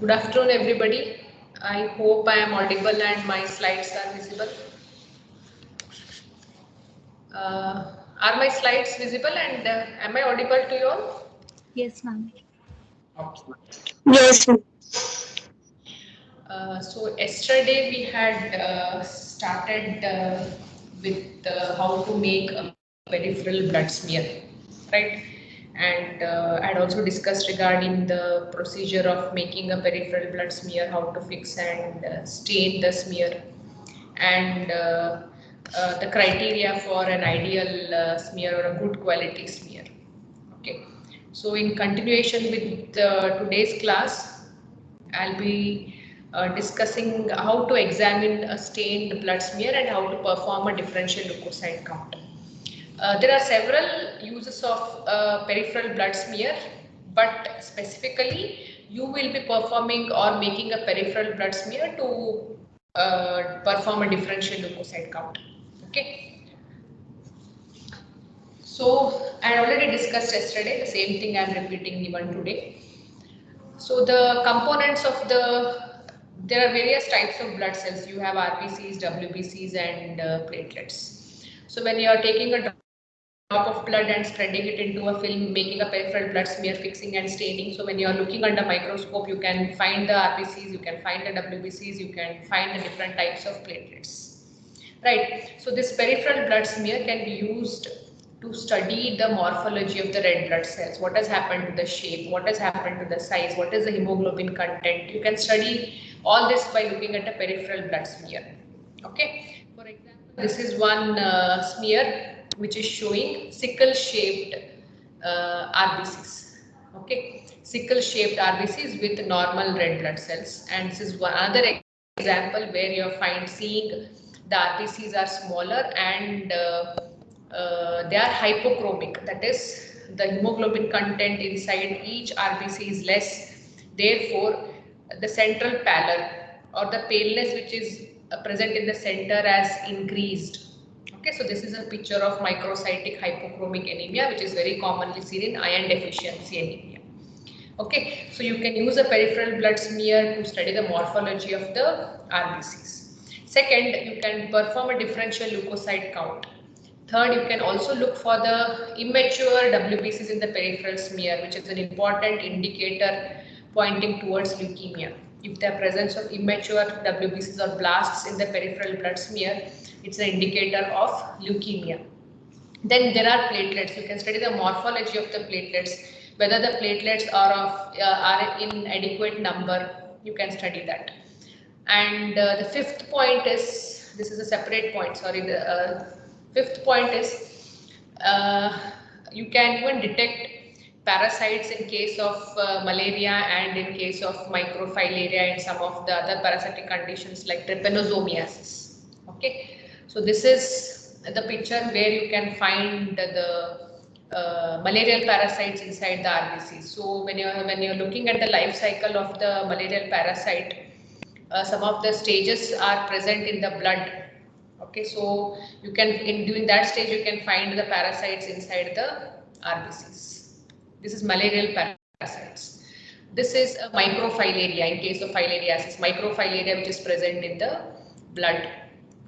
Good afternoon, everybody. I hope I am audible and my slides are visible. Are my slides visible and am I audible to you all? Yes, ma'am. Yes, So yesterday we had started with how to make a peripheral blood smear, right? And I had also discussed regarding the procedure of making a peripheral blood smear, how to fix and stain the smear, and the criteria for an ideal smear or a good quality smear. Okay, so in continuation with today's class, I'll be discussing how to examine a stained blood smear and how to perform a differential leukocyte count. There are several uses of peripheral blood smear, but specifically you will be performing or making a peripheral blood smear to perform a differential leukocyte count. Okay. So I already discussed yesterday, the same thing I am repeating even today. So the components of there are various types of blood cells. You have RBCs, WBCs and platelets. So when you are taking a drop of blood and spreading it into a film, making a peripheral blood smear, fixing and staining. So when you are looking under microscope, you can find the RBCs, you can find the WBCs, you can find the different types of platelets. Right. So this peripheral blood smear can be used to study the morphology of the red blood cells. What has happened to the shape? What has happened to the size? What is the hemoglobin content? You can study all this by looking at a peripheral blood smear. Okay. For example, this is one smear which is showing sickle-shaped RBCs. Okay, sickle-shaped RBCs with normal red blood cells, and this is one other example where you are seeing the RBCs are smaller and they are hypochromic. That is, the hemoglobin content inside each RBC is less. Therefore, the central pallor or the paleness which is present in the center has increased. Okay, so this is a picture of microcytic hypochromic anemia, which is very commonly seen in iron deficiency anemia. Okay, so you can use a peripheral blood smear to study the morphology of the RBCs. Second, you can perform a differential leukocyte count. Third, you can also look for the immature WBCs in the peripheral smear, which is an important indicator pointing towards leukemia. If the presence of immature WBCs or blasts in the peripheral blood smear, it's an indicator of leukemia. Then there are platelets. You can study the morphology of the platelets, whether the platelets are in adequate number. You can study that. And the fifth point is, this is a separate point. Sorry, the fifth point is you can even detect parasites in case of malaria and in case of microfilaria and some of the other parasitic conditions like trypanosomiasis. Okay, so this is the picture where you can find the malarial parasites inside the RBC. So when you're looking at the life cycle of the malarial parasite, some of the stages are present in the blood. Okay, so you can during that stage you can find the parasites inside the RBCs. This is malarial parasites. This is a microfilaria in case of filariasis, microfilaria which is present in the blood.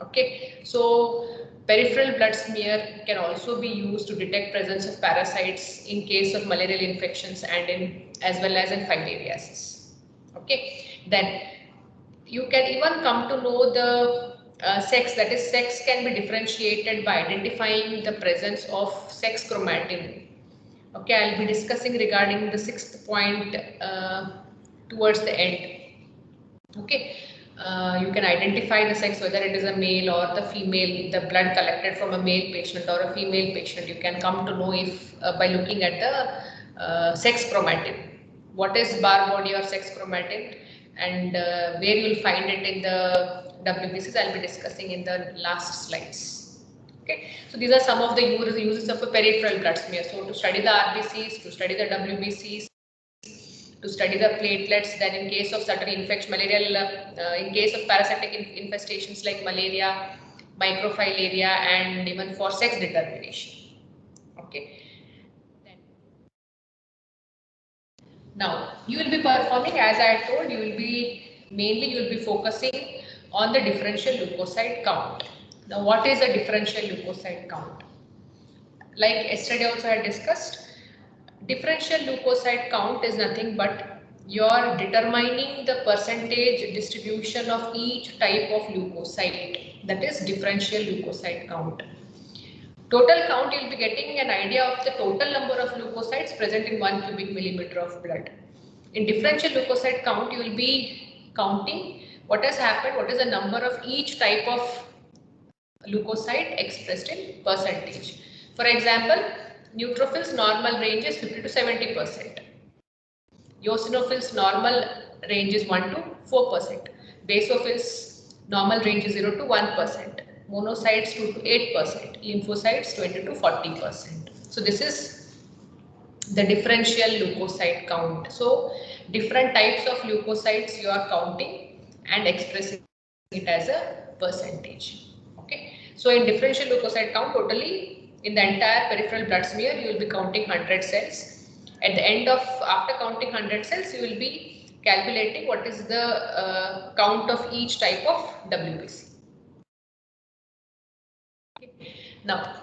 Okay, so peripheral blood smear can also be used to detect presence of parasites in case of malarial infections and in as well as in filariasis. Okay, then you can even come to know the sex, that is sex can be differentiated by identifying the presence of sex chromatin. Okay, I'll be discussing regarding the sixth point towards the end. Okay, you can identify the sex, whether it is a male or the female, the blood collected from a male patient or a female patient. You can come to know if by looking at the sex chromatin. What is bar body or sex chromatin, and where you will find it in the WBCs, I'll be discussing in the last slides. Okay, so these are some of the uses of a peripheral blood smear. So to study the RBCs, to study the WBCs, to study the platelets. Then in case of certain infection, malarial, in case of parasitic infestations like malaria, microfilaria, and even for sex determination. Okay. Now, you will be performing, as I told, you will be focusing on the differential leukocyte count. Now, what is a differential leukocyte count? Like yesterday also I discussed, differential leukocyte count is nothing but you're determining the percentage distribution of each type of leukocyte. That is differential leukocyte count. Total count, you'll be getting an idea of the total number of leukocytes present in 1 cubic millimeter of blood. In differential leukocyte count, you will be counting what has happened, what is the number of each type of leukocyte expressed in percentage. For example, neutrophils normal range is 50 to 70%. Eosinophils normal range is 1 to 4%. Basophils normal range is 0 to 1%. Monocytes 2 to 8%. Lymphocytes 20 to 40%. So this is the differential leukocyte count. So different types of leukocytes you are counting and expressing it as a percentage. Okay. So in differential leukocyte count, totally in the entire peripheral blood smear, you will be counting 100 cells. At the end of, after counting 100 cells, you will be calculating what is the count of each type of WBC. Okay. Now,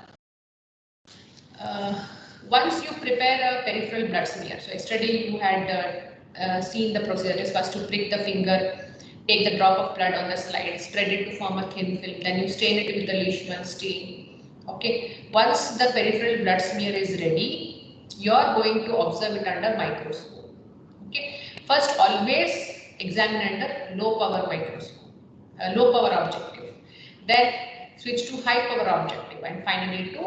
once you prepare a peripheral blood smear, so yesterday you had seen the procedure. It is first to prick the finger, take the drop of blood on the slide, spread it to form a thin film, then you stain it with the Leishman stain. Okay. Once the peripheral blood smear is ready, you are going to observe it under microscope. Okay. First, always examine under low power microscope, low power objective. Then switch to high power objective, and finally to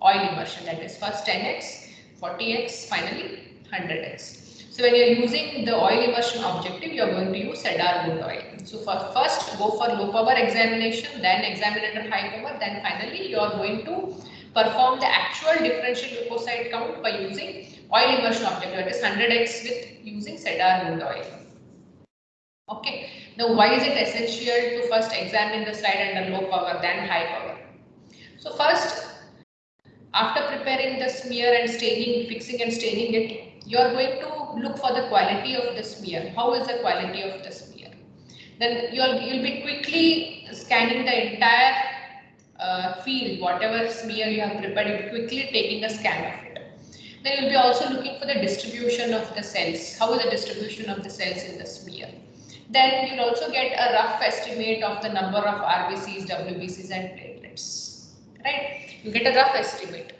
oil immersion. That is first 10x, 40x, finally 100x. So when you are using the oil immersion objective, you are going to use Cedar wood oil. So first go for low power examination, then examine under high power, then finally you are going to perform the actual differential leukocyte count by using oil immersion objective, that is 100x with using Cedar wood oil. Okay. Now, why is it essential to first examine the slide under low power then high power? So first, after preparing the smear and staining, fixing and staining it, you are going to look for the quality of the smear. How is the quality of the smear? Then you'll be quickly scanning the entire field, whatever smear you have prepared, you'll be quickly taking a scan of it. Then you'll be also looking for the distribution of the cells. How is the distribution of the cells in the smear? Then you'll also get a rough estimate of the number of RBCs, WBCs and platelets. Right? You get a rough estimate.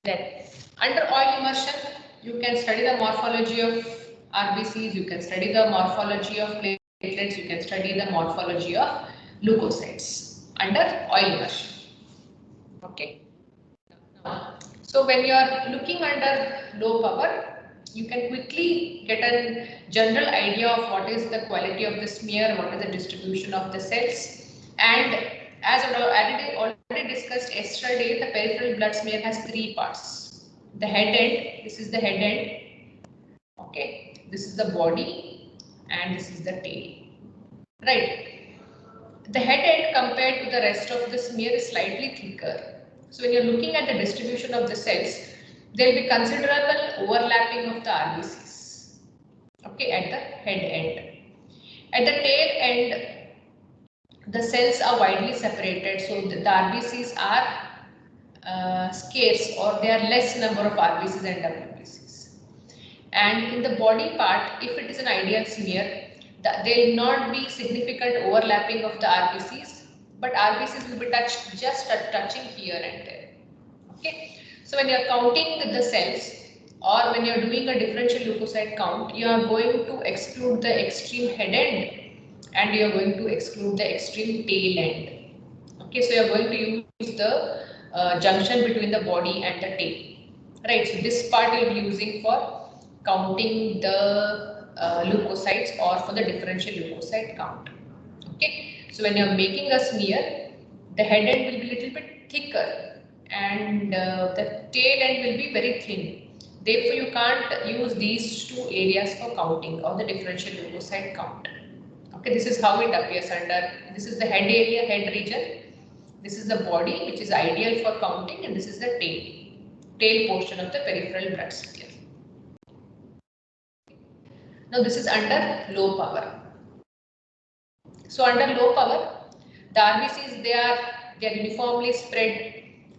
Then under oil immersion, you can study the morphology of RBCs, you can study the morphology of platelets, you can study the morphology of leukocytes under oil immersion. Okay. So when you are looking under low power, you can quickly get a general idea of what is the quality of the smear, what is the distribution of the cells. And as already discussed yesterday, the peripheral blood smear has 3 parts. The head end, this is the head end. Okay, this is the body and this is the tail. Right. The head end compared to the rest of the smear is slightly thicker. So when you're looking at the distribution of the cells, there will be considerable overlapping of the RBCs. Okay, at the head end. At the tail end, the cells are widely separated, so the RBCs are scarce, or there are less number of RBCs and WBCs. And in the body part, if it is an ideal smear, there will not be significant overlapping of the RBCs, but RBCs will be just touching here and there. Okay. So when you are counting the cells, or when you are doing a differential leukocyte count, you are going to exclude the extreme head end and you are going to exclude the extreme tail end. Okay, so you are going to use the junction between the body and the tail. Right, so this part you will be using for counting the leukocytes or for the differential leukocyte count. Okay, so when you are making a smear, the head end will be a little bit thicker and the tail end will be very thin. Therefore, you can't use these 2 areas for counting or the differential leukocyte count. Okay, this is how it appears under. This is the head area, head region. This is the body, which is ideal for counting, and this is the tail portion of the peripheral blood smear. Now this is under low power. So under low power, the RBCs they are uniformly spread.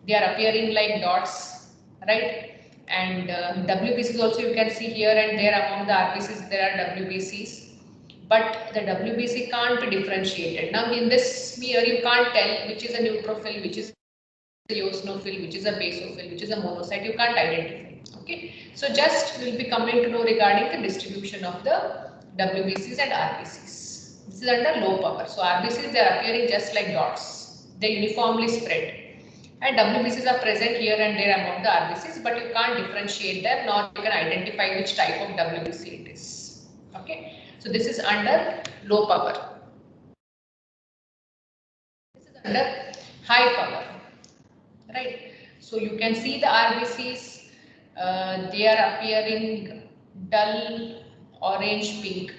They are appearing like dots, right? And WBCs also you can see here and there among the RBCs there are WBCs, but the WBC can't be differentiated. Now in this smear you can't tell which is a neutrophil, which is a eosinophil, which is a basophil, which is a monocyte. You can't identify. Okay, so just we'll be coming to know regarding the distribution of the WBCs and RBCs. This is under low power. So RBCs they are appearing just like dots. They uniformly spread. And WBCs are present here and there among the RBCs, but you can't differentiate them nor you can identify which type of WBC it is. Okay, so this is under low power. This is under high power, right? So you can see the RBCs, they are appearing dull orange pink,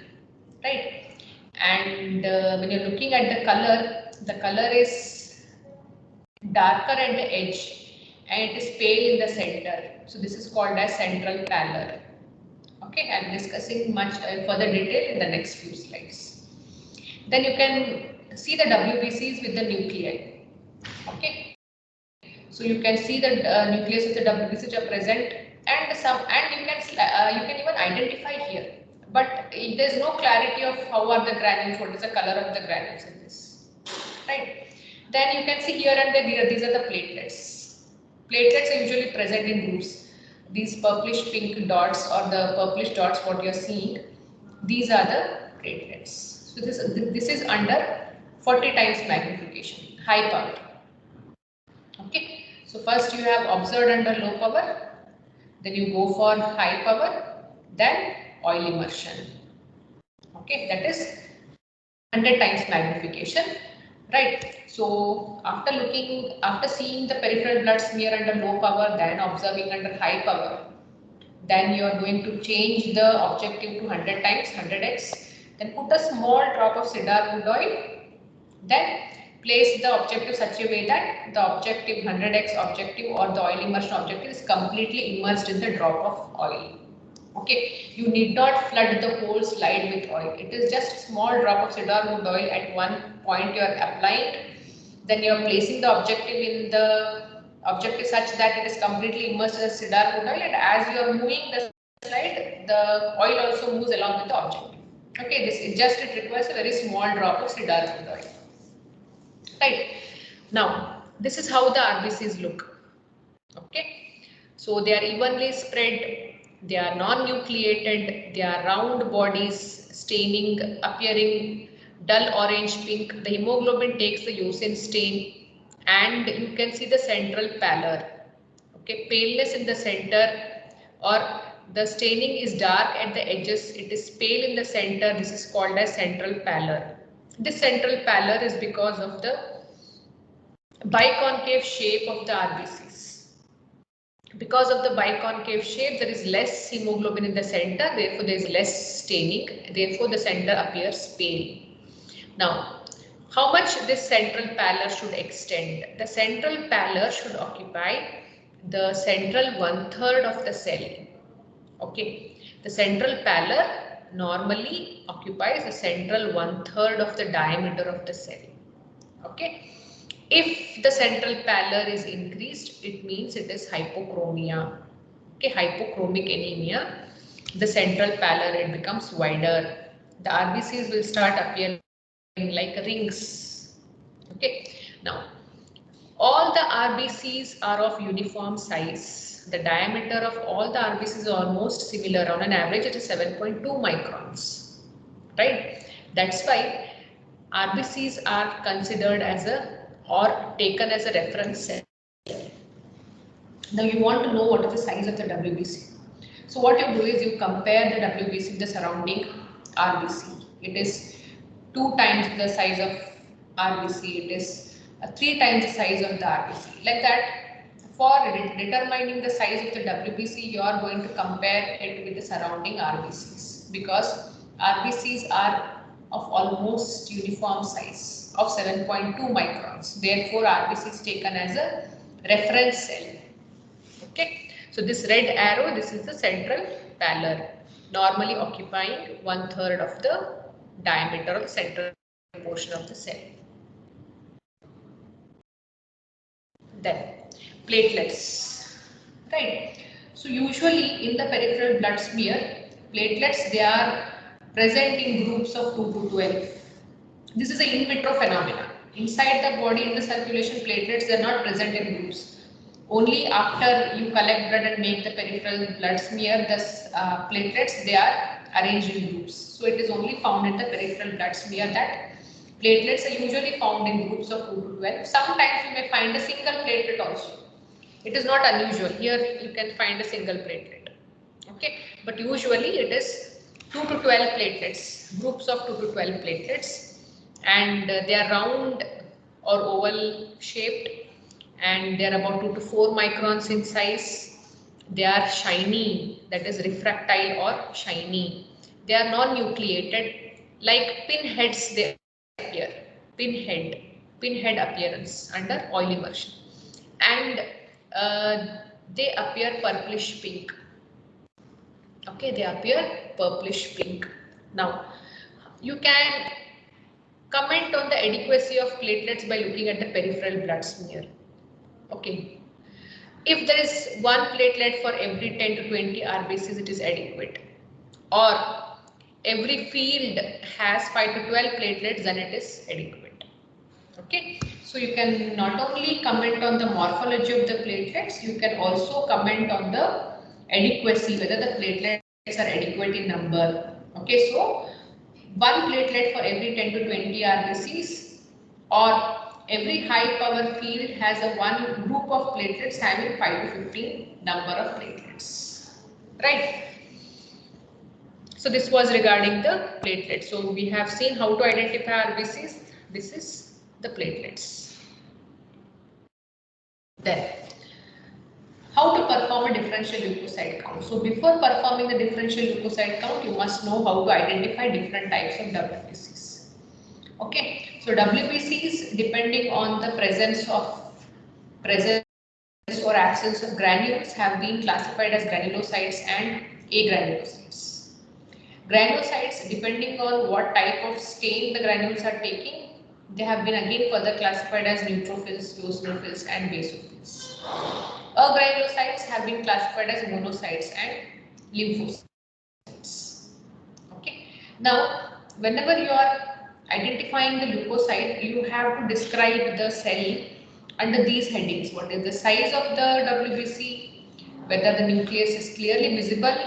right? And when you're looking at the color is darker at the edge and it is pale in the center. So this is called as central pallor. Okay, I'm discussing much further detail in the next few slides. Then you can see the WBCs with the nuclei. Okay, so you can see the nucleus of the WBC which are present, and you can even identify here. But there's no clarity of how are the granules, what is the color of the granules in this, right? Then you can see here and there, these are the platelets. Platelets are usually present in groups. These purplish pink dots or the purplish dots what you're seeing, these are the platelets. So this is under 40 times magnification, high power. Okay, so first you have observed under low power, then you go for high power, then oil immersion. Okay, that is 100 times magnification, right? So after seeing the peripheral blood smear under low power, then observing under high power, then you are going to change the objective to 100 times, 100x, then put a small drop of cedar wood oil, then place the objective such a way that the objective 100x objective or the oil immersion objective is completely immersed in the drop of oil. Okay, you need not flood the whole slide with oil. It is just a small drop of cedar wood oil at one point you are applying. Then you are placing the objective in the objective such that it is completely immersed in the cedar wood oil, and as you are moving the slide, the oil also moves along with the objective. Okay, it requires a very small drop of cedar wood oil. Right. Now, this is how the RBCs look. Okay. So they are evenly spread, they are non-nucleated, they are round bodies, staining, appearing dull orange pink. The hemoglobin takes the eosin stain, and you can see the central pallor. Okay, paleness in the center, or the staining is dark at the edges, it is pale in the center. This is called as central pallor. This central pallor is because of the biconcave shape of the RBCs. Because of the biconcave shape, there is less hemoglobin in the center, therefore there is less staining, therefore the center appears pale. Now, how much this central pallor should extend? The central pallor should occupy the central 1/3 of the cell. Okay, the central pallor normally occupies the central 1/3 of the diameter of the cell. Okay. If the central pallor is increased, it means it is hypochromia. Okay, hypochromic anemia. The central pallor, it becomes wider. The RBCs will start appearing like rings. Okay, now all the RBCs are of uniform size. The diameter of all the RBCs is almost similar. On an average, it is 7.2 microns. Right? That's why RBCs are considered as or taken as a reference cell. Now you want to know what is the size of the WBC. So what you do is you compare the WBC with the surrounding RBC. It is 2 times the size of RBC. It is 3 times the size of the RBC. Like that, for determining the size of the WBC, you are going to compare it with the surrounding RBCs, because RBCs are of almost uniform size of 7.2 microns. Therefore, RBC is taken as a reference cell. Okay. So this red arrow, this is the central pallor. normally occupying 1/3 of the diameter of the central portion of the cell. Then platelets, right? So usually in the peripheral blood smear, platelets, they are present in groups of 2 to 12. This is an in vitro phenomena. Inside the body, in the circulation, platelets, they are not present in groups. Only after you collect blood and make the peripheral blood smear, the platelets, they are arranged in groups. So it is only found in the peripheral blood smear that platelets are usually found in groups of 2 to 12. Sometimes you may find a single platelet also. It is not unusual. Here you can find a single platelet. Okay, but usually it is 2 to 12 platelets, groups of 2 to 12 platelets, and they are round or oval shaped, and they are about 2 to 4 microns in size. They are shiny, that is refractile or shiny. They are non-nucleated, like pinheads they appear, pinhead appearance under oil immersion, and they appear purplish pink. Okay, they appear purplish pink. Now, you can comment on the adequacy of platelets by looking at the peripheral blood smear. Okay, if there is one platelet for every 10 to 20 RBCs, it is adequate. Or every field has 5 to 12 platelets, then it is adequate. Okay, so you can not only comment on the morphology of the platelets, you can also comment on the adequacy, whether the platelets are adequate in number. Okay, so one platelet for every 10 to 20 RBCs, or every high power field has a one group of platelets having 5 to 15 number of platelets, right? So this was regarding the platelets. So we have seen how to identify RBCs. This is the platelets. Then, how to perform a differential leukocyte count. So before performing the differential leukocyte count, you must know how to identify different types of WBCs. Okay, so WBCs, depending on the presence or absence of granules, have been classified as granulocytes and agranulocytes. Granulocytes, depending on what type of stain the granules are taking, they have been again further classified as neutrophils, eosinophils and basophils. Agranulocytes have been classified as monocytes and lymphocytes. Okay. Now, whenever you are identifying the leukocyte, you have to describe the cell under these headings. What is the size of the WBC, whether the nucleus is clearly visible,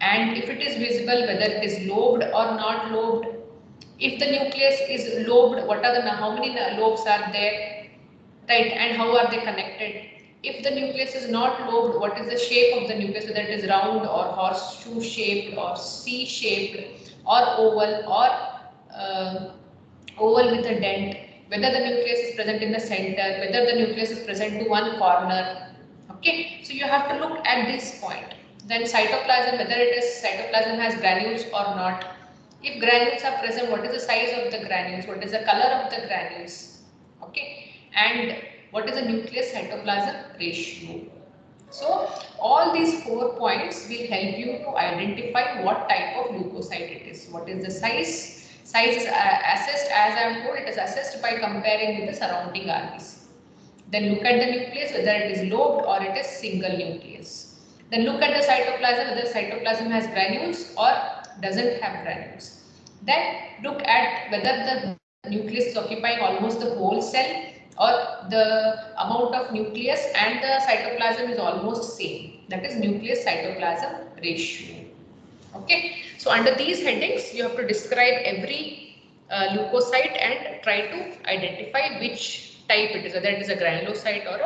and if it is visible, whether it is lobed or not lobed. If the nucleus is lobed, what are the how many lobes are there, right, and how are they connected? If the nucleus is not lobed, what is the shape of the nucleus, whether it is round or horseshoe shaped or C shaped or oval with a dent, whether the nucleus is present in the center, whether the nucleus is present to one corner. Okay, so you have to look at this point. Then cytoplasm, whether it is cytoplasm has granules or not. If granules are present, what is the size of the granules? What is the color of the granules? Okay, and what is the nucleus cytoplasm ratio? So all these 4 points will help you to identify what type of leukocyte it is. What is the size? Size is assessed, as I am told, it is assessed by comparing with the surrounding RBC. Then look at the nucleus, whether it is lobed or it is single nucleus. Then look at the cytoplasm, whether the cytoplasm has granules or doesn't have granules. Then look at whether the nucleus is occupying almost the whole cell, or the amount of nucleus and the cytoplasm is almost same. That is nucleus cytoplasm ratio. Okay, so under these headings you have to describe every leukocyte and try to identify which type it is, whether it is a granulocyte or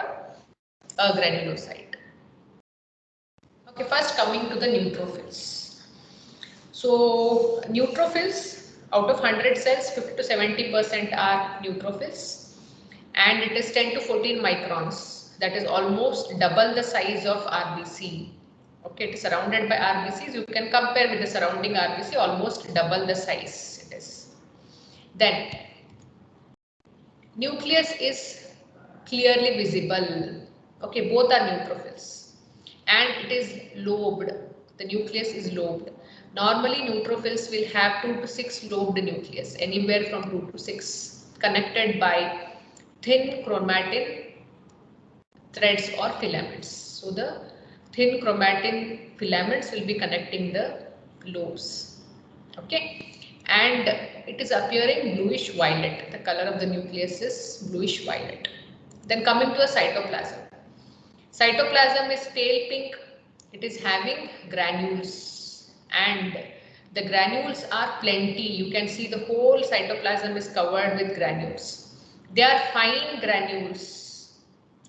a granulocyte. Okay, first coming to the neutrophils. So neutrophils, out of 100 cells, 50 to 70% are neutrophils, and it is 10 to 14 microns. That is almost double the size of RBC. Okay, it is surrounded by RBCs. You can compare with the surrounding RBC, almost double the size it is. Then nucleus is clearly visible. Okay, both are neutrophils, and it is lobed. The nucleus is lobed. Normally neutrophils will have 2 to 6 lobed nucleus, anywhere from 2 to 6, connected by thin chromatin threads or filaments. So the thin chromatin filaments will be connecting the lobes. Okay, and it is appearing bluish violet. The color of the nucleus is bluish violet. Then coming to the cytoplasm. Cytoplasm is pale pink. It is having granules, and the granules are plenty. You can see the whole cytoplasm is covered with granules. They are fine granules.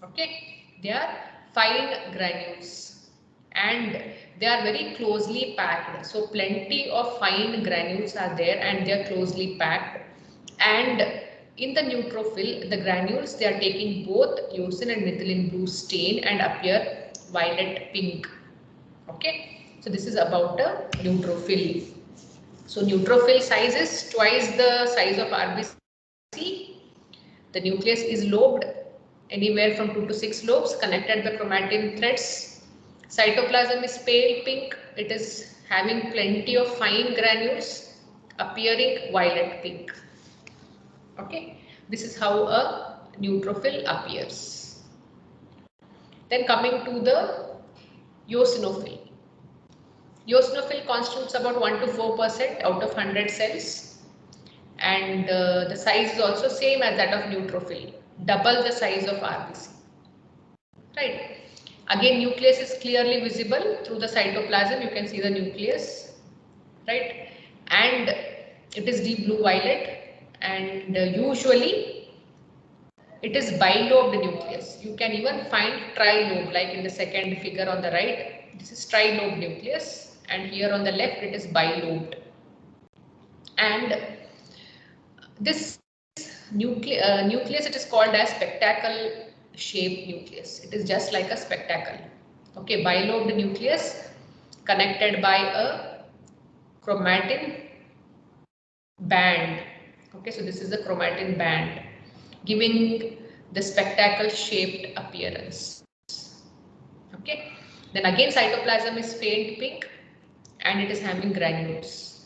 Okay, they are fine granules, and they are very closely packed. So plenty of fine granules are there, and they are closely packed. And in the neutrophil, the granules, they are taking both eosin and methylene blue stain and appear violet pink. Okay, so this is about a neutrophil. So neutrophil size is twice the size of RBC. The nucleus is lobed, anywhere from 2 to 6 lobes, connected by chromatin threads. Cytoplasm is pale pink. It is having plenty of fine granules, appearing violet pink. Okay, this is how a neutrophil appears. Then coming to the eosinophil. Eosinophil constitutes about 1 to 4% out of 100 cells, and the size is also same as that of neutrophil, double the size of RBC. Right. Again, nucleus is clearly visible through the cytoplasm. You can see the nucleus, right? And it is deep blue violet, and usually it is bilobed nucleus. You can even find trilobe, like in the second figure on the right. This is trilobe nucleus, and here on the left it is bilobed. And this nucleus, it is called as spectacle shaped nucleus. It is just like a spectacle. Okay, bilobed nucleus connected by a chromatin band. Okay, so this is the chromatin band giving the spectacle shaped appearance. Okay, then again cytoplasm is faint pink, and it is having granules.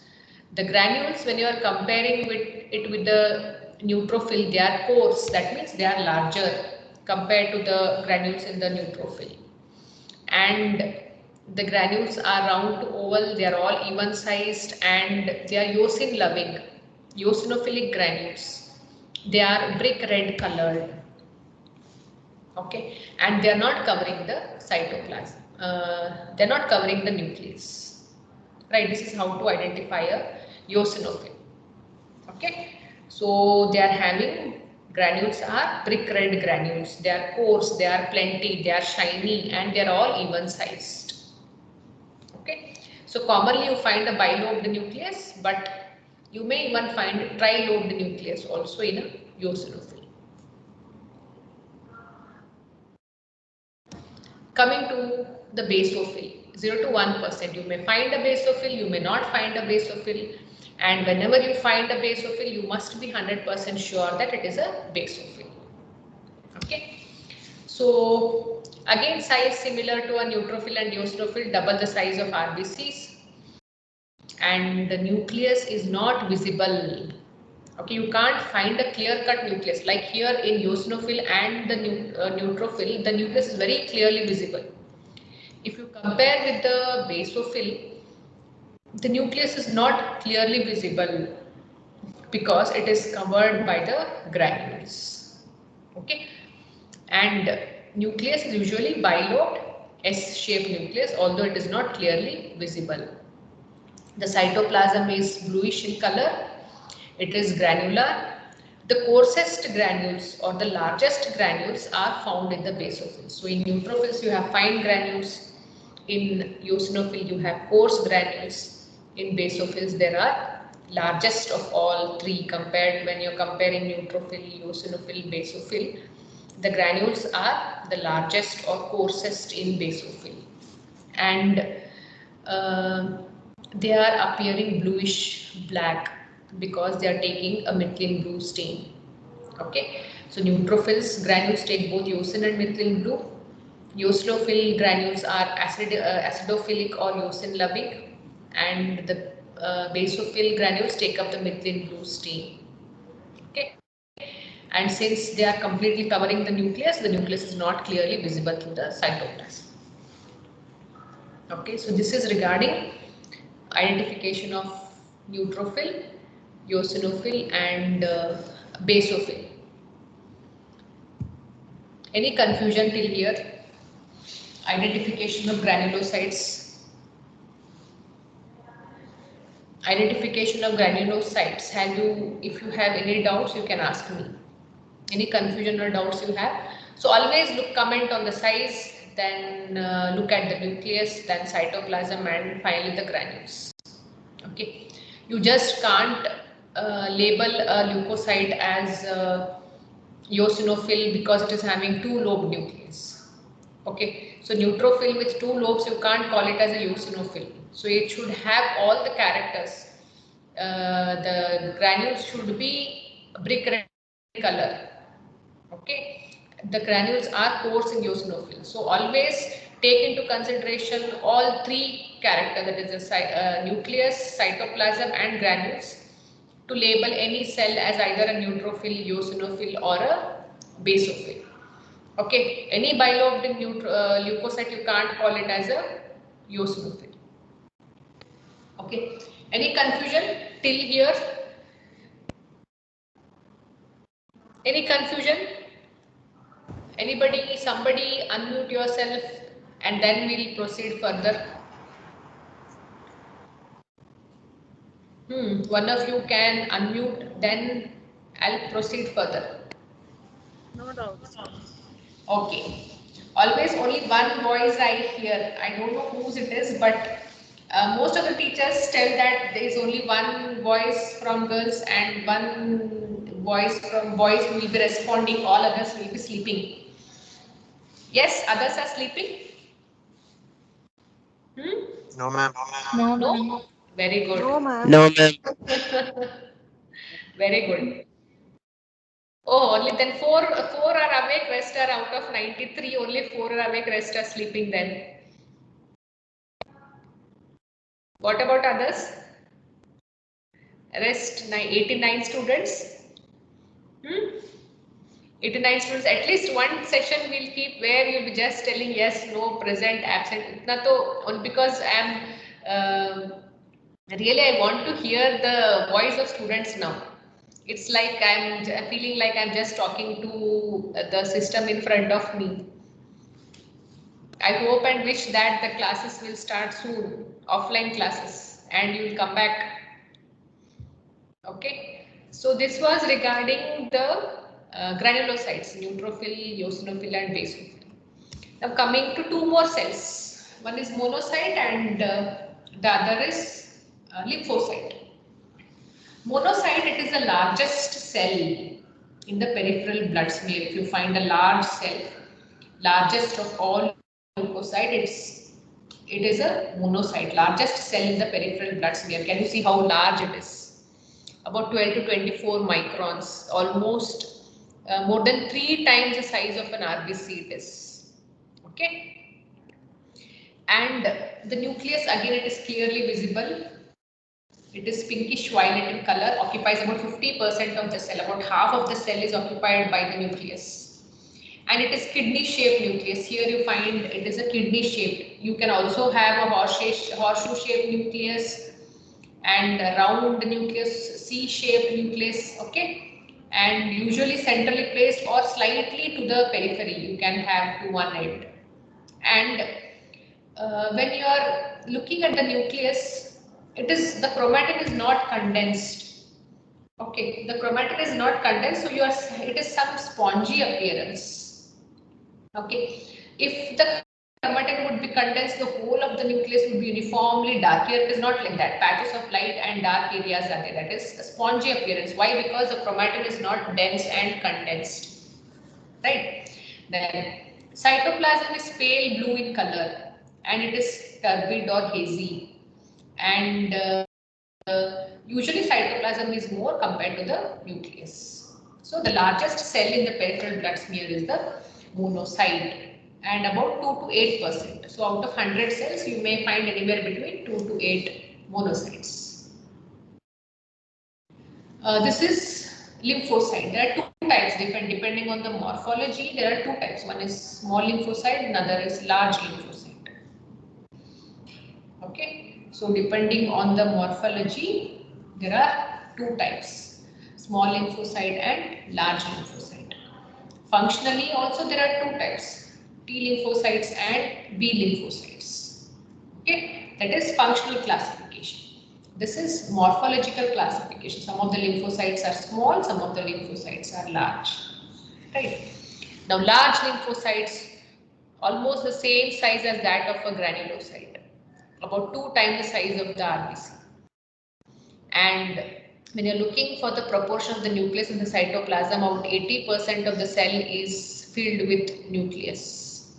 The granules, when you are comparing with the neutrophil, they are coarse. That means they are larger compared to the granules in the neutrophil. And the granules are round to oval. They are all even sized, and they are eosin loving, eosinophilic granules. They are brick red colored. Okay, and they are not covering the cytoplasm. They are not covering the nucleus. Right, this is how to identify a eosinophil. Okay, so they are having granules are brick red granules. They are coarse, they are plenty, they are shiny, and they are all even sized. Okay, so commonly you find a bilobed nucleus, but you may even find trilobed nucleus also in a eosinophil. Coming to the basophil, 0 to 1%. You may find a basophil, you may not find a basophil, and whenever you find a basophil, you must be 100% sure that it is a basophil. Okay, so again, size similar to a neutrophil and eosinophil, double the size of RBCs, and the nucleus is not visible. Okay, you can't find a clear-cut nucleus like here in eosinophil and the neutrophil. The nucleus is very clearly visible. If you compare with the basophil, the nucleus is not clearly visible because it is covered by the granules. Okay, and nucleus is usually bilobed, S-shaped nucleus, although it is not clearly visible. The cytoplasm is bluish in color. It is granular. The coarsest granules or the largest granules are found in the basophil. So in neutrophils you have fine granules. In eosinophil you have coarse granules. In basophils there are largest of all three compared when you're comparing neutrophil, eosinophil, basophil. The granules are the largest or coarsest in basophil. And they are appearing bluish black because they are taking a methylene blue stain. Okay, so neutrophils granules take both eosin and methylene blue. Eosinophil granules are acidophilic or eosin loving. and the basophil granules take up the methylene blue stain. Okay, and since they are completely covering the nucleus is not clearly visible through the cytoplasm. Okay, so this is regarding identification of neutrophil, eosinophil, and basophil. Any confusion till here? Identification of granulocytes. Identification of granulocytes. If you have any doubts, you can ask me. Any confusion or doubts you have? So always comment on the size, then look at the nucleus, then cytoplasm, and finally the granules. Okay, you just can't label a leukocyte as eosinophil because it is having two lobe nucleus. Okay, so neutrophil with two lobes, you can't call it as a eosinophil. So it should have all the characters. The granules should be brick red color. Okay, the granules are coarse in eosinophil. So always take into consideration all three characters, that is the nucleus, cytoplasm, and granules, to label any cell as either a neutrophil, eosinophil, or a basophil. Okay, any bilobed leukocyte, you can't call it as a eosinophil. Okay, any confusion till here? Any confusion? Anybody, somebody unmute yourself and then we'll proceed further. One of you can unmute, then I'll proceed further. No doubts. Okay. Always only one voice I hear. I don't know whose it is, but most of the teachers tell that there is only one voice from girls and one voice from boys who will be responding. All others will be sleeping. Yes, others are sleeping. No, ma'am. No? Very good. No, ma'am. No, ma'am. Very good. Oh, only then four are awake, rest are out of 93, only 4 are awake, rest are sleeping then. What about others? Rest 89 students. 89 students, at least one session we'll keep where you'll be just telling yes, no, present, absent. Itna to, because really I want to hear the voice of students now. It's like I'm feeling like I'm just talking to the system in front of me. I hope and wish that the classes will start soon, offline classes, and you will come back. Okay, so this was regarding the granulocytes, neutrophil, eosinophil, and basophil. Now coming to two more cells. One is monocyte and the other is lymphocyte. Monocyte, it is the largest cell in the peripheral blood smear. If you find a large cell, largest of all leukocyte, it is a monocyte, largest cell in the peripheral blood smear. Can you see how large it is? About 12 to 24 microns, almost more than 3 times the size of an RBC it is. Okay. And the nucleus, again, it is clearly visible. It is pinkish violet in color, occupies about 50% of the cell. About half of the cell is occupied by the nucleus. And it is kidney shaped nucleus. Here you find it is a kidney shaped. You can also have a horseshoe shaped nucleus and a round nucleus, C shaped nucleus. Okay. And usually centrally placed or slightly to the periphery. You can have to one end. And when you are looking at the nucleus, the chromatin is not condensed. Okay, the chromatin is not condensed, so it is some spongy appearance. Okay, if the chromatin would be condensed, the whole of the nucleus would be uniformly dark. Here it is not like that. Patches of light and dark areas are there. That is a spongy appearance. Why? Because the chromatin is not dense and condensed. Right. Then cytoplasm is pale blue in color and it is turbid or hazy. And usually cytoplasm is more compared to the nucleus. So the largest cell in the peripheral blood smear is the monocyte, and about 2 to 8%. So out of 100 cells, you may find anywhere between 2 to 8 monocytes. This is lymphocyte. There are two types depending on the morphology. There are two types. One is small lymphocyte, another is large lymphocyte. Okay. So depending on the morphology, there are two types: small lymphocyte and large lymphocyte. Functionally, also there are two types: T lymphocytes and B lymphocytes. Okay, that is functional classification. This is morphological classification. Some of the lymphocytes are small, some of the lymphocytes are large. Right. Now, large lymphocytes, almost the same size as that of a granulocyte, about 2 times the size of the RBC. And when you're looking for the proportion of the nucleus in the cytoplasm, about 80% of the cell is filled with nucleus.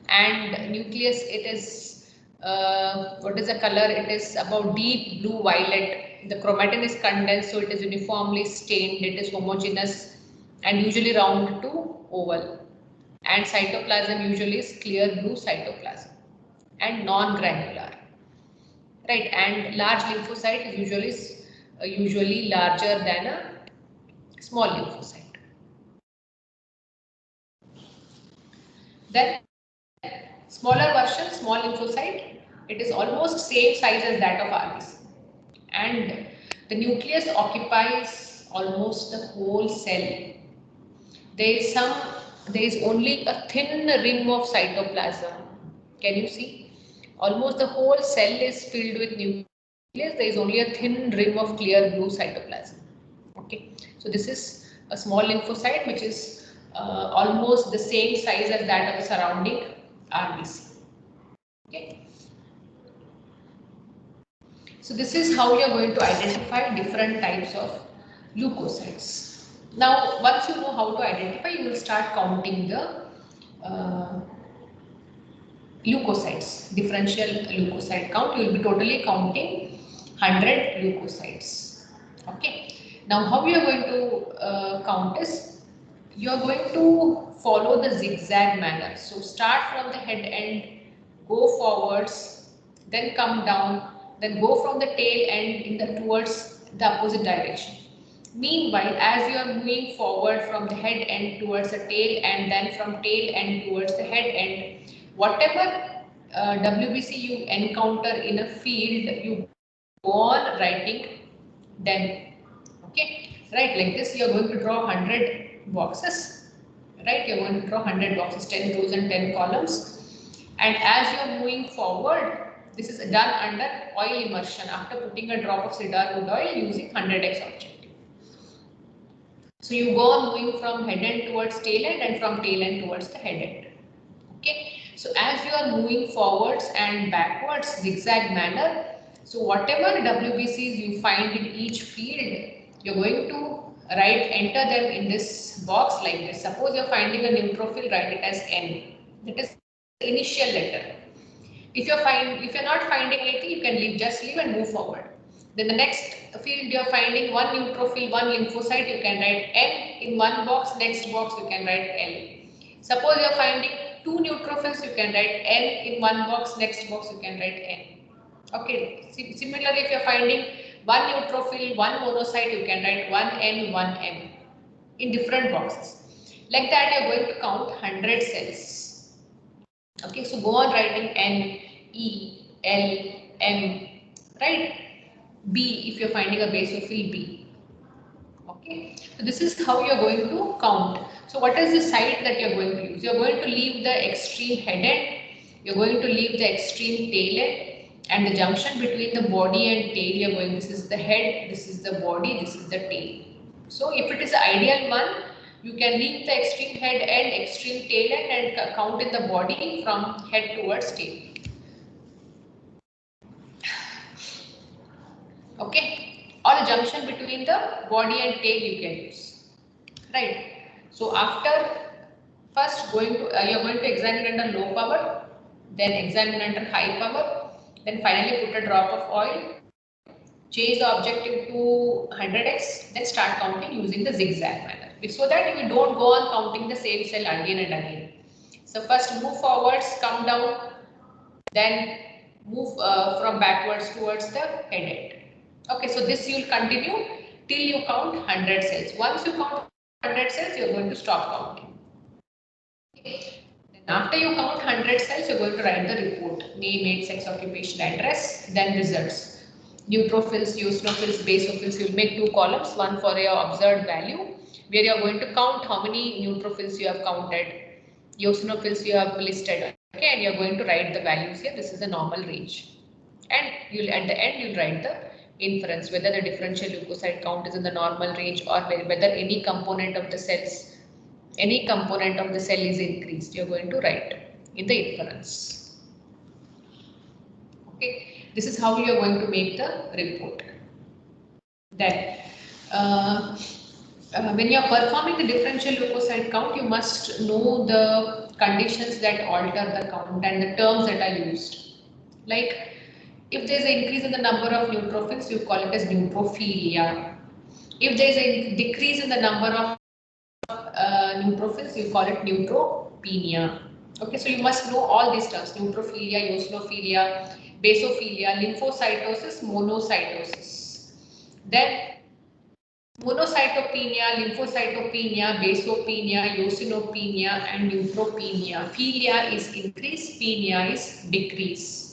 And nucleus, it is, what is the color? It is about deep blue violet. The chromatin is condensed, so it is uniformly stained. It is homogeneous and usually round to oval. And cytoplasm usually is clear blue cytoplasm and non-granular. Right, and large lymphocyte is usually larger than a small lymphocyte. Then smaller version, small lymphocyte, it is almost same size as that of RBC, and the nucleus occupies almost the whole cell. There is only a thin rim of cytoplasm. Can you see? Almost the whole cell is filled with nucleus. There is only a thin rim of clear blue cytoplasm. Okay, so this is a small lymphocyte which is almost the same size as that of the surrounding RBC. Okay, so this is how you are going to identify different types of leukocytes. Now, once you know how to identify, you will start counting the leukocytes, differential leukocyte count. You will be totally counting 100 leukocytes. Okay. Now, how you are going to count is, you are going to follow the zigzag manner. So, start from the head end, go forwards, then come down, then go from the tail end towards the opposite direction. Meanwhile, as you are moving forward from the head end towards the tail end, then from tail end towards the head end, whatever WBC you encounter in a field, you go on writing them. Okay, right, like this you are going to draw 100 boxes, right? You are going to draw 100 boxes, 10 rows and 10 columns. And as you are moving forward, this is done under oil immersion after putting a drop of cedarwood oil using 100x objective. So you go on moving from head end towards tail end and from tail end towards the head end. Okay, so as you are moving forwards and backwards, zigzag manner, so whatever WBCs you find in each field, you're going to enter them in this box like this. Suppose you're finding a neutrophil, write it as N. That is the initial letter. If you're not finding anything, you can just leave and move forward. Then the next field you're finding one neutrophil, one lymphocyte, you can write N in one box, next box you can write L. Suppose you're finding two neutrophils, you can write N in one box, next box you can write N. Okay, similarly if you're finding one neutrophil, one monocyte, you can write 1N, 1M in different boxes. Like that you're going to count 100 cells. Okay, so go on writing N, E, L, M, right? B if you're finding a basophil B. Okay, so this is how you're going to count. So what is the site that you're going to use? You're going to leave the extreme head end, you're going to leave the extreme tail end, and the junction between the body and tail, you're going, this is the head, this is the body, this is the tail. So if it is the ideal one, you can leave the extreme head end, extreme tail end and count in the body from head towards tail. Okay, or the junction between the body and tail you can use, right? So after first you're going to examine under low power, then examine under high power, then finally put a drop of oil, change the objective to 100x, then start counting using the zigzag manner, so that you don't go on counting the same cell again and again. So first move forwards, come down, then move from backwards towards the head end. Okay, so this you will continue till you count 100 cells. Once you count 100 cells, you are going to stop counting. Okay. Then after you count 100 cells, you are going to write the report: name, age, sex, occupation, address, then results. Neutrophils, eosinophils, basophils, you will make 2 columns, one for your observed value, where you are going to count how many neutrophils you have counted, eosinophils you have listed, okay, and you are going to write the values here. This is the normal range. And you'll at the end you'll write the inference, whether the differential leukocyte count is in the normal range or whether any component of the cell is increased. You're going to write in the inference. Okay, this is how you are going to make the report. Then when you are performing the differential leukocyte count, you must know the conditions that alter the count and the terms that are used. Like, if there is an increase in the number of neutrophils, you call it as neutrophilia. If there is a decrease in the number of neutrophils, you call it neutropenia. Okay, so you must know all these terms: neutrophilia, eosinophilia, basophilia, lymphocytosis, monocytosis. Then monocytopenia, lymphocytopenia, basopenia, eosinopenia, and neutropenia. Philia is increase, penia is decrease.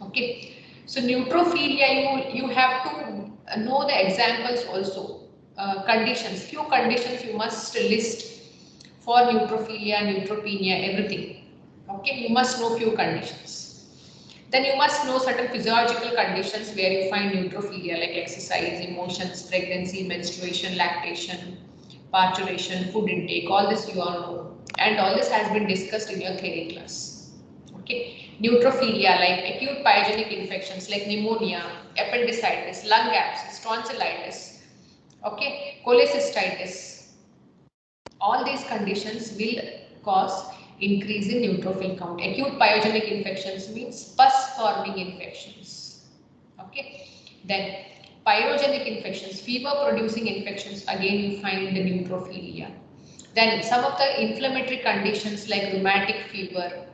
Okay, so neutrophilia, you have to know the examples also, conditions. Few conditions you must list for neutrophilia, neutropenia, everything. Okay, you must know few conditions. Then you must know certain physiological conditions where you find neutrophilia, like exercise, emotions, pregnancy, menstruation, lactation, parturition, food intake. All this you all know, and all this has been discussed in your theory class. Okay. Neutrophilia, like acute pyogenic infections like pneumonia, appendicitis, lung abscess, tonsillitis, okay, cholecystitis. All these conditions will cause increase in neutrophil count. Acute pyogenic infections means pus forming infections. Okay. Then pyrogenic infections, fever producing infections, again you find the neutrophilia. Then some of the inflammatory conditions like rheumatic fever,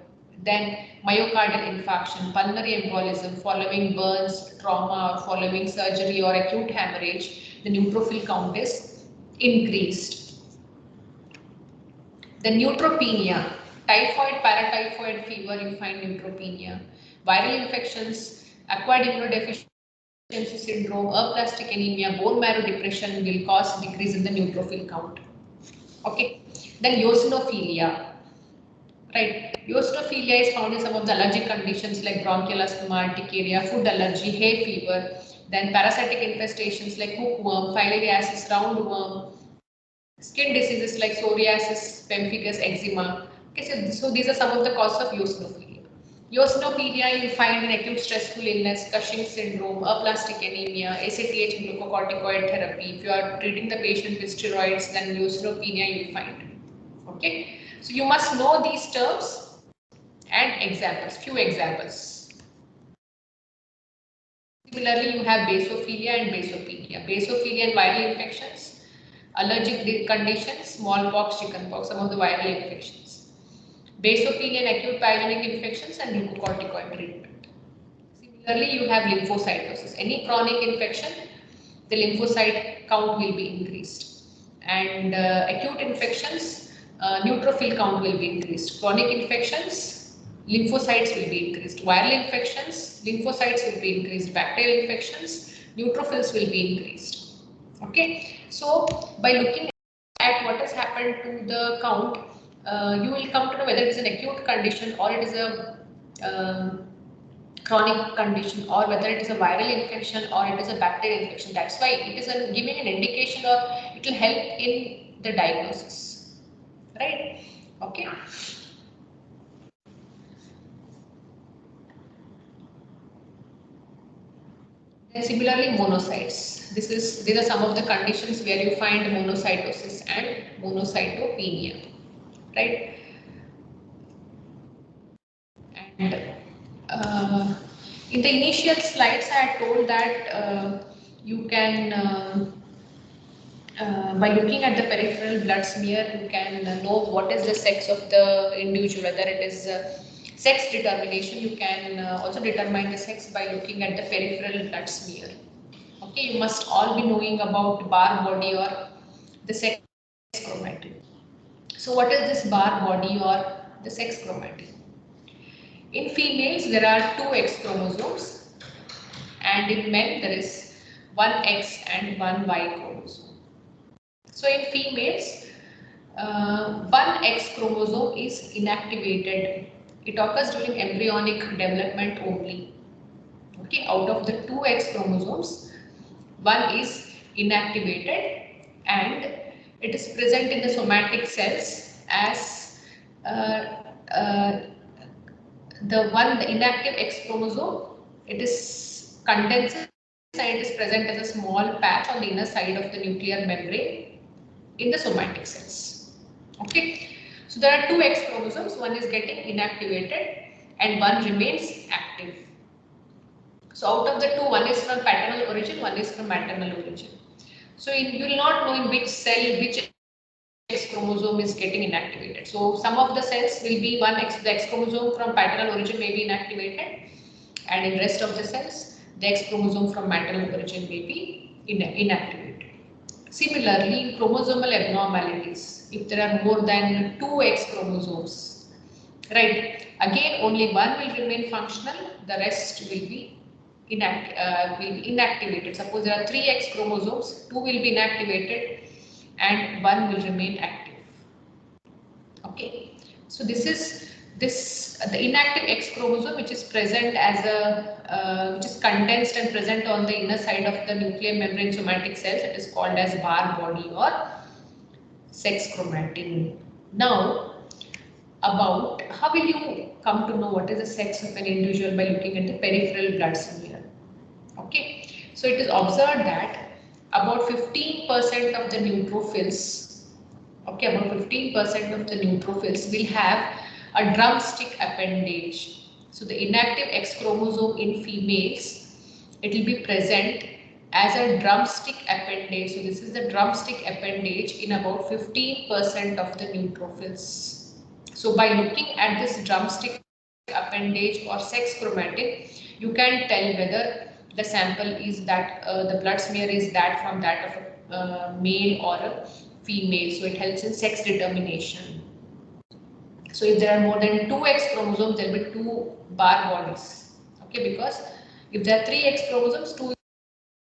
then myocardial infarction, pulmonary embolism following burns, trauma, or following surgery or acute hemorrhage, the neutrophil count is increased. The neutropenia, typhoid, paratyphoid fever, you find neutropenia. Viral infections, acquired immunodeficiency syndrome, aplastic anemia, bone marrow depression will cause decrease in the neutrophil count. Okay. Then eosinophilia. Right. Eosinophilia is found in some of the allergic conditions like bronchial asthma, urticaria, food allergy, hay fever. Then parasitic infestations like hookworm, filariasis, roundworm, skin diseases like psoriasis, pemphigus, eczema. Okay, so these are some of the causes of eosinophilia. Eosinophilia you find in acute stressful illness, Cushing syndrome, aplastic anemia, ACTH glucocorticoid therapy. If you are treating the patient with steroids, then eosinophilia you will find. Okay, so you must know these terms and examples, few examples. Similarly, you have basophilia and basopenia. Basophilia and viral infections, allergic conditions, smallpox, chickenpox, some of the viral infections. Basopenia and acute pyogenic infections and glucocorticoid treatment. Similarly, you have lymphocytosis. Any chronic infection, the lymphocyte count will be increased. And acute infections, neutrophil count will be increased. Chronic infections, lymphocytes will be increased. Viral infections, lymphocytes will be increased. Bacterial infections, neutrophils will be increased. Okay, so by looking at what has happened to the count, you will come to know whether it is an acute condition or it is a chronic condition, or whether it is a viral infection or it is a bacterial infection. That's why it is giving an indication, or it will help in the diagnosis, right? Okay. Then similarly, monocytes. These are some of the conditions where you find monocytosis and monocytopenia, right? And in the initial slides, I had told that you can, by looking at the peripheral blood smear, you can know what is the sex of the individual, whether it is Sex determination, you can also determine the sex by looking at the peripheral blood smear. Okay, you must all be knowing about Barr body or the sex chromatin. So what is this Barr body or the sex chromatin? In females, there are 2 X chromosomes, and in men, there is 1 X and 1 Y chromosome. So in females, 1 X chromosome is inactivated. It occurs during embryonic development only. Okay, out of the 2 X chromosomes, 1 is inactivated and it is present in the somatic cells as the inactive X chromosome. It is condensed and it is present as a small patch on the inner side of the nuclear membrane in the somatic cells. Okay, so there are 2 X chromosomes, 1 is getting inactivated and 1 remains active. So out of the 2, 1 is from paternal origin, 1 is from maternal origin. So you will not know in which cell which X chromosome is getting inactivated. So some of the cells will be the X chromosome from paternal origin may be inactivated, and in rest of the cells the X chromosome from maternal origin may be inactivated. Similarly, in chromosomal abnormalities, if there are more than 2 X chromosomes, right, again only 1 will remain functional, the rest will be inactivated. Suppose there are 3 X chromosomes, 2 will be inactivated and 1 will remain active. Okay, so this is the inactive X chromosome, which is present as which is condensed and present on the inner side of the nuclear membrane somatic cells. It is called as Barr body or sex chromatin. Now, about how will you come to know what is the sex of an individual by looking at the peripheral blood smear? Okay, so it is observed that about 15% of the neutrophils, okay, about 15% of the neutrophils will have a drumstick appendage. So the inactive X chromosome in females, it will be present as a drumstick appendage. So this is the drumstick appendage in about 15% of the neutrophils. So by looking at this drumstick appendage or sex chromatin, you can tell whether the sample is that the blood smear is that from that of a male or a female. So it helps in sex determination. So if there are more than 2 X chromosomes, there will be 2 Barr bodies. Okay, because if there are 3 X chromosomes, 2 will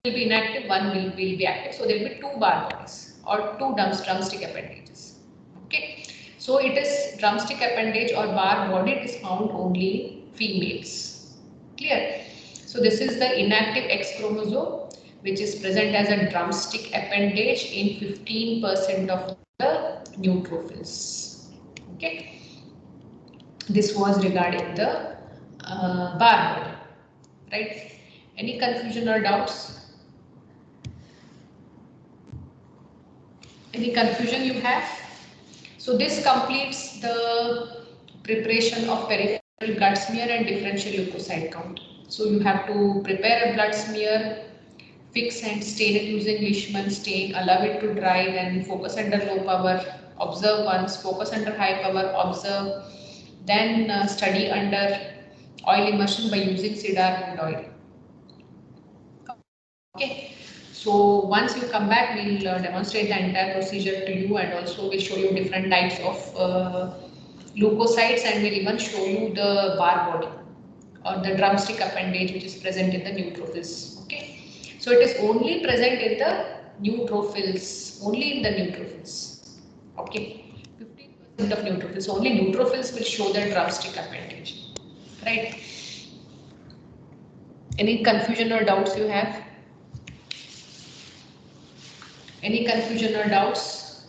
be inactive, 1 will be active. So there will be 2 Barr bodies or 2 drumstick appendages. Okay, so it is drumstick appendage or Barr body, it is found only in females. Clear? So this is the inactive X chromosome, which is present as a drumstick appendage in 15% of the neutrophils. Okay, this was regarding the Barr body, right? Any confusion or doubts? Any confusion you have? So this completes the preparation of peripheral blood smear and differential leukocyte count. So you have to prepare a blood smear, fix and stain it using Leishman stain, allow it to dry, then focus under low power, observe once, focus under high power, observe, then study under oil immersion by using cedar wood oil. Okay, so once you come back, we'll demonstrate the entire procedure to you, and also we'll show you different types of leukocytes, and we'll even show you the Barr body or the drumstick appendage which is present in the neutrophils. Okay, so it is only present in the neutrophils, only in the neutrophils. Okay, 15% of neutrophils, only neutrophils will show the drumstick appendage, right? Any confusion or doubts you have? Any confusion or doubts?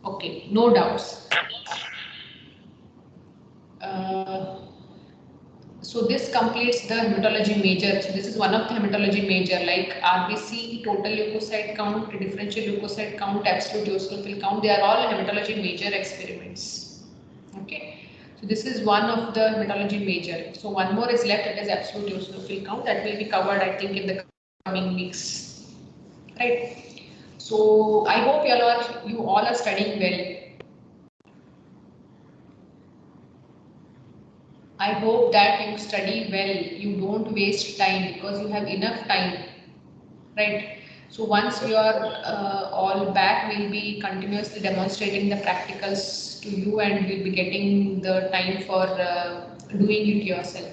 Okay, no doubts. So this completes the hematology major. So this is one of the hematology major, like RBC, total leukocyte count, differential leukocyte count, absolute eosinophil count. They are all hematology major experiments. Okay. So this is one of the hematology major. So one more is left, that is absolute eosinophil count. That will be covered, I think, in the coming weeks. Right. So I hope you all are studying well. I hope that you study well, you don't waste time because you have enough time, right? So once you are all back, we'll be continuously demonstrating the practicals to you and we'll be getting the time for doing it yourself.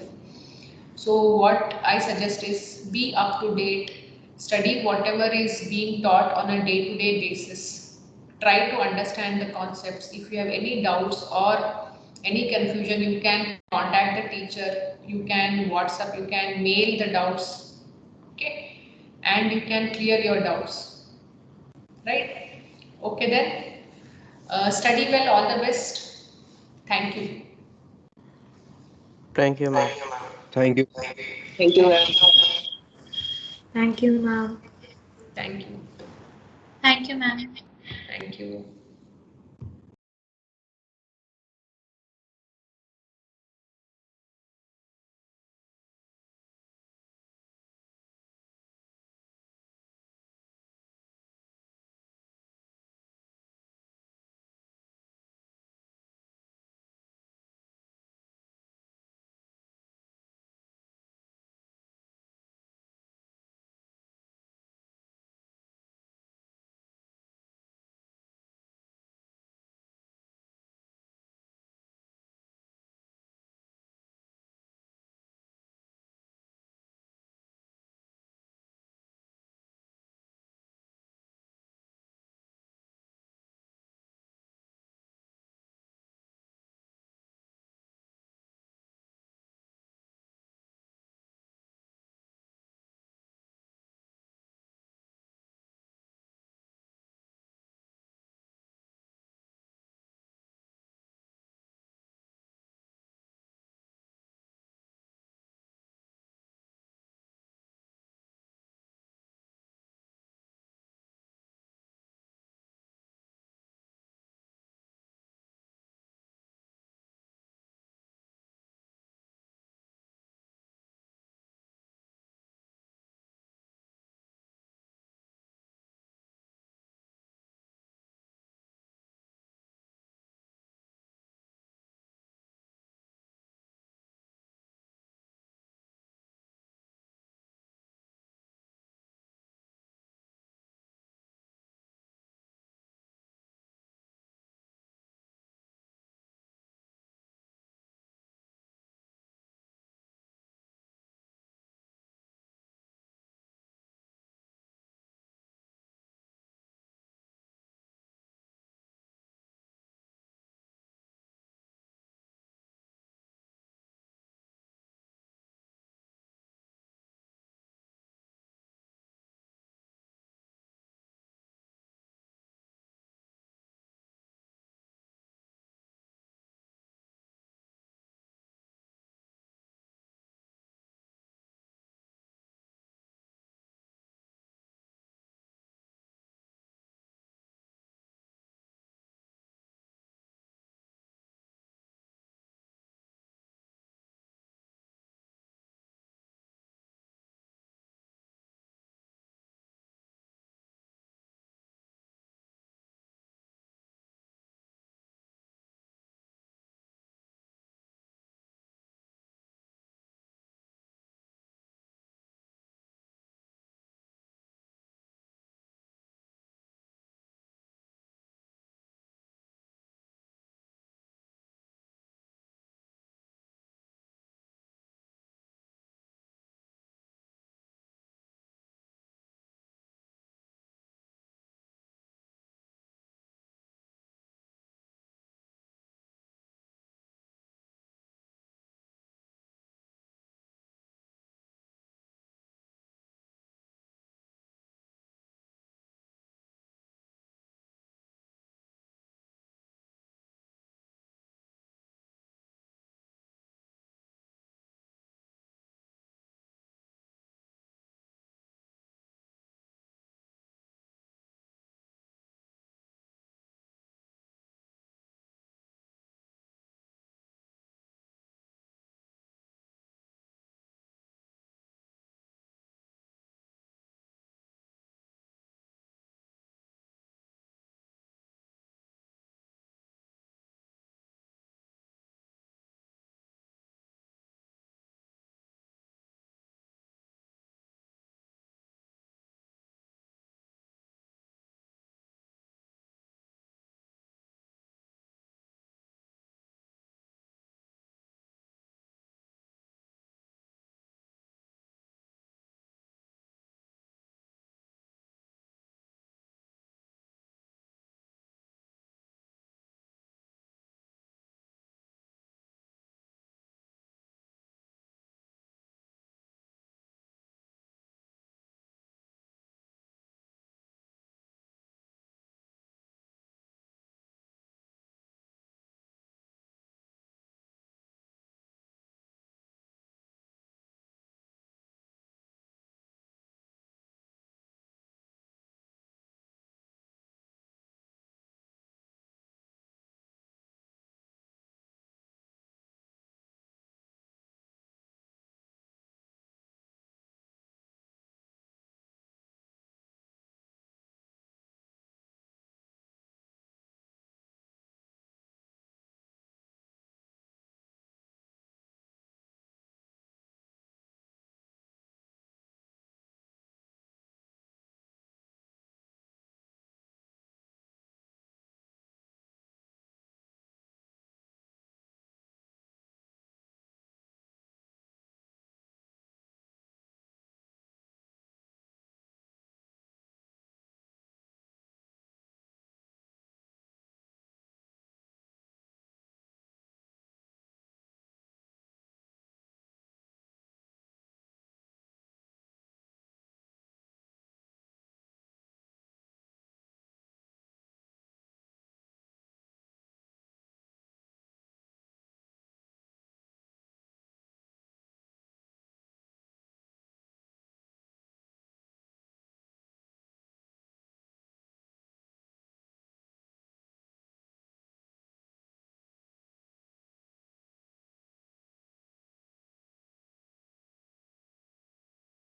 So what I suggest is be up to date, study whatever is being taught on a day-to-day basis. Try to understand the concepts. If you have any doubts or any confusion, you can contact the teacher, you can WhatsApp, you can mail the doubts, okay? And you can clear your doubts, right? Okay then. Study well, all the best. Thank you. Thank you, ma'am. Thank you. Thank you, ma'am. Thank you, ma'am. Thank you. Thank you, ma'am. Thank you.